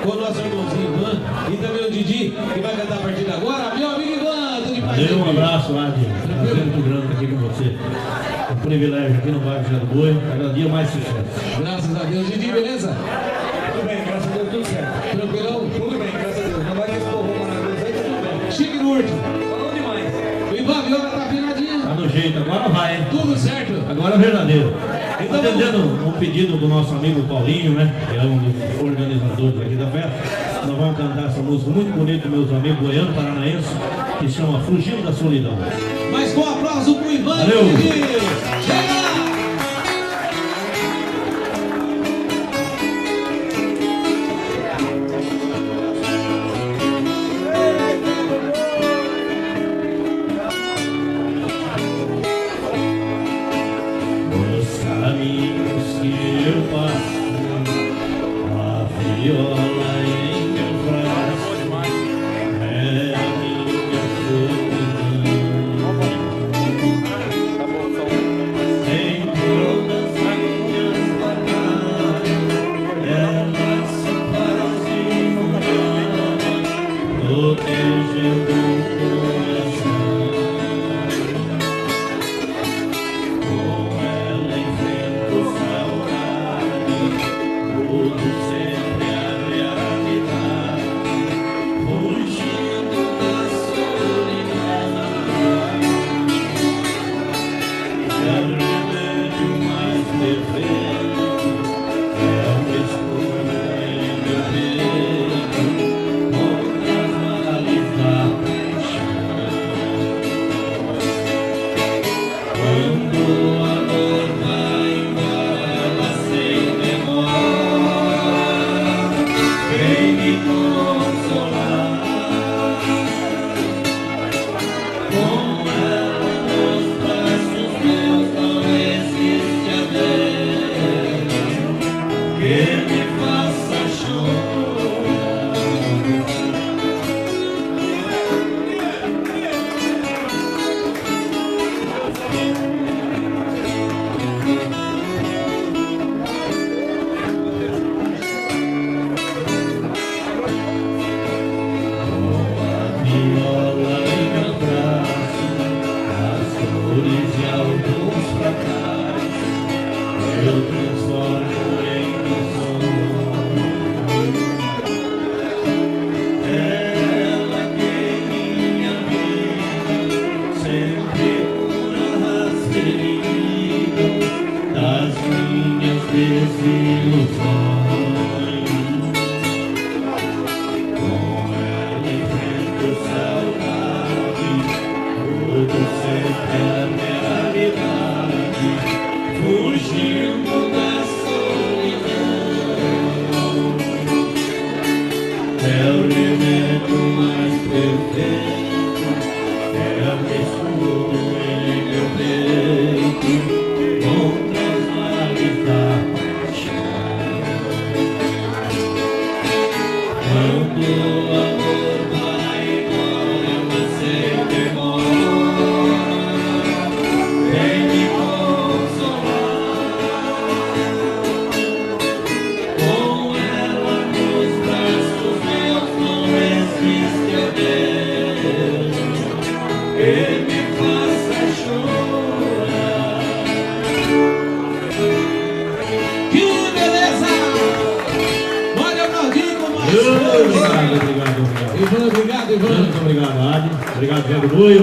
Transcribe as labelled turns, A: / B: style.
A: com o nosso irmãozinho Ivan e também o Didi, que vai cantar a partir de agora. Meu amigo Ivan, tudo de paz.
B: Valeu, um abraço, Adi. Prazer muito grande estar aqui com você. É um privilégio aqui no bairro José do Boi. Cada dia mais sucesso.
A: Graças a Deus. Didi, beleza?
C: Tudo bem, graças a Deus, tudo certo.
A: Tranquilão?
C: Tudo bem, graças a Deus. Não vai ter porra na coisa aí, tudo bem.
A: Chique no último.
C: Falou demais.
A: O Ivan, a viola tá afinadinha.
B: Tá no jeito, agora vai, hein?
A: Tudo certo?
B: Agora é verdadeiro.
A: Então,
B: Atendendo um pedido do nosso amigo Paulinho, né? Que é um dos organizadores aqui da festa. Nós vamos cantar essa música muito bonita dos meus amigos goianos, paranaenses, que chama Fugindo da Solidão.
A: mas com aplauso pro Ivan.
B: Valeu.
A: E Didi. Chega!
B: Os caminhos que eu passo, a viola em meu braço, é a minha solidão. Em todas as minhas batalhas, ela se faz protegendo o coração. Tudo sempre a realidade, fugindo da solidão. É o remédio mais perfeito, é o escudo em meu peito, contra as males da paixão. Quando o amor vai embora, ela sem demora vem me consolar. Com ela nos braços meus não existe a Deus que me faça chorar. Viola em meu braço, as flores e alguns fracassos eu transformo em canção. Ela que em minha vida sempre cura as feridas das minhas desilusões. Tudo sempre a realidade, fugindo da solidão. É o remédio mais perfeito, é o escudo em meu peito, contra as males da paixão. Quando o amor vai embora, ela sem demora vem me consolar. Com ela nos braços meus não existe a Deus que me faça chorar.
A: Que beleza! Olha o Claudinho com mais.
B: Obrigado.
A: Ivan, obrigado, Ivan.
B: Muito obrigado, Adi. Obrigado, Zé do Boi.